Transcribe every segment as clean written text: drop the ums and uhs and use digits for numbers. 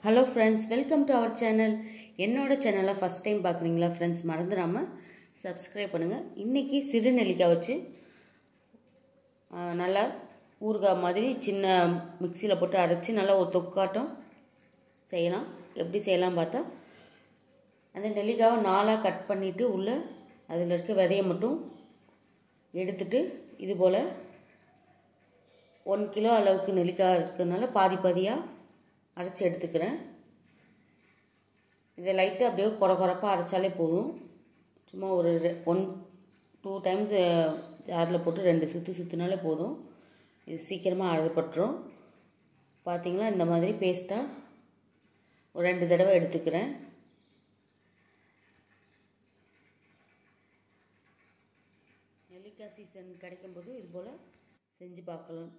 Hello friends, welcome to our channel. என்னோட சேனலை first time பார்க்குறீங்களா ஃப்ரெண்ட்ஸ், மறந்துடாமல் சப்ஸ்கிரைப் பண்ணுங்கள். இன்றைக்கி சிறு நெல்லிக்காய் வச்சு நல்லா ஊறுகாய் மாதிரி சின்ன மிக்சியில் போட்டு அரைச்சி நல்லா ஒரு தொக்காட்டம் செய்யலாம். எப்படி செய்யலாம் பார்த்தா, அந்த நெல்லிக்காவை நாலாக கட் பண்ணிவிட்டு உள்ளே அதில் இருக்க விதையை மட்டும் எடுத்துட்டு இது போல் 1 கிலோ அளவுக்கு நெல்லிக்காய் இருக்கிறதுனால பாதி பாதியாக அரைச்சி எடுத்துக்கிறேன். இதை லைட்டாக அப்படியே குறப்பாக அரைச்சாலே போதும். சும்மா ஒரு 1-2 டைம்ஸ் ஜாரில் போட்டு 2 சுற்றினாலே போதும். இது சீக்கிரமாக அரைப்பட்டுரும். பார்த்திங்களா, இந்த மாதிரி பேஸ்ட்டாக ஒரு 2 தடவை எடுத்துக்கிறேன். நெல்லிக்காய் சீசன் கிடைக்கும்போது இது போல் செஞ்சு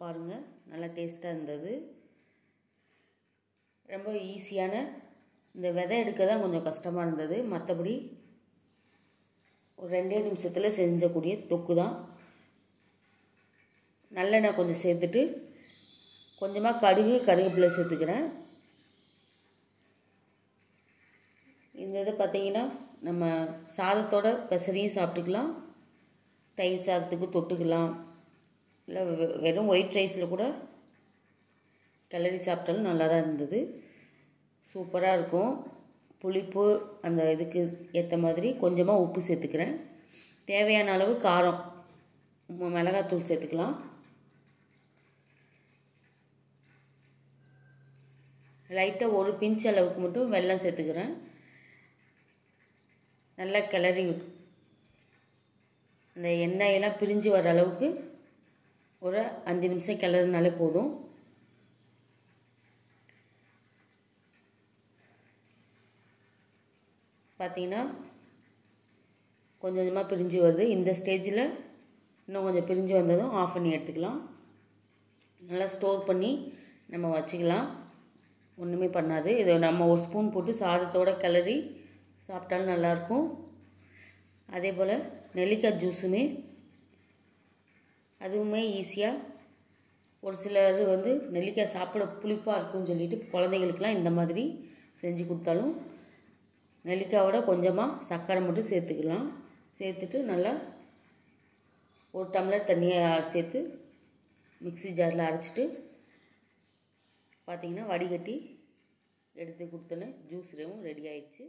பாருங்கள். நல்லா டேஸ்ட்டாக இருந்தது. ரொம்ப ஈஸியான, இந்த விதை எடுக்க தான் கொஞ்சம் கஷ்டமாக இருந்தது. மற்றபடி ஒரு 2 நிமிஷத்தில் செஞ்சக்கூடிய தொக்கு தான். நல்லெண்ணெய் கொஞ்சம் சேர்த்துட்டு கொஞ்சமாக கருவேப்பிலை சேர்த்துக்கிறேன். இந்த இதை பார்த்திங்கன்னா நம்ம சாதத்தோட பெசரியும் சாப்பிட்டுக்கலாம், தயிர் சாதத்துக்கு தொட்டுக்கலாம், இல்லை வெறும் ஒயிட் ரைஸில் கூட கிளறி சாப்பிட்டாலும் நல்லா தான் இருந்தது. சூப்பராக இருக்கும். புளிப்பு அந்த இதுக்கு ஏற்ற மாதிரி கொஞ்சமாக உப்பு சேர்த்துக்கிறேன். தேவையான அளவு காரம், மிளகாத்தூள் சேர்த்துக்கலாம். லைட்டாக ஒரு பிஞ்ச் அளவுக்கு மட்டும் வெல்லம் சேர்த்துக்கிறேன். நல்லா கிளறி இந்த எண்ணெயெல்லாம் பிரிஞ்சு வர அளவுக்கு ஒரு 5 நிமிஷம் கிளறினாலே போதும். பார்த்திங்கன்னா கொஞ்சம் கொஞ்சமாக பிரிஞ்சு வருது. இந்த ஸ்டேஜில் இன்னும் கொஞ்சம் பிரிஞ்சு வந்ததும் ஆஃப் பண்ணி எடுத்துக்கலாம். நல்லா ஸ்டோர் பண்ணி நம்ம வச்சுக்கலாம், ஒன்றுமே பண்ணாது. இதை நம்ம ஒரு ஸ்பூன் போட்டு சாதத்தோடு கிளறி சாப்பிட்டாலும் நல்லாயிருக்கும். அதே போல் நெல்லிக்காய் ஜூஸுமே அதுவுமே ஈஸியாக, ஒரு சிலர் நெல்லிக்காய் சாப்பிட புளிப்பாக இருக்குன்னு சொல்லிட்டு குழந்தைங்களுக்கெலாம் இந்த மாதிரி செஞ்சு கொடுத்தாலும் நெல்லிக்காயோட கொஞ்சமாக சர்க்கரை மட்டும் சேர்த்துக்கலாம். சேர்த்துட்டு நல்லா ஒரு டம்ளர் தண்ணியை சேர்த்து மிக்ஸி ஜாரில் அரைச்சிட்டு பார்த்திங்கன்னா வடிகட்டி எடுத்து கொடுத்தோன்னே ஜூஸ் ரெடி ஆயிடுச்சு.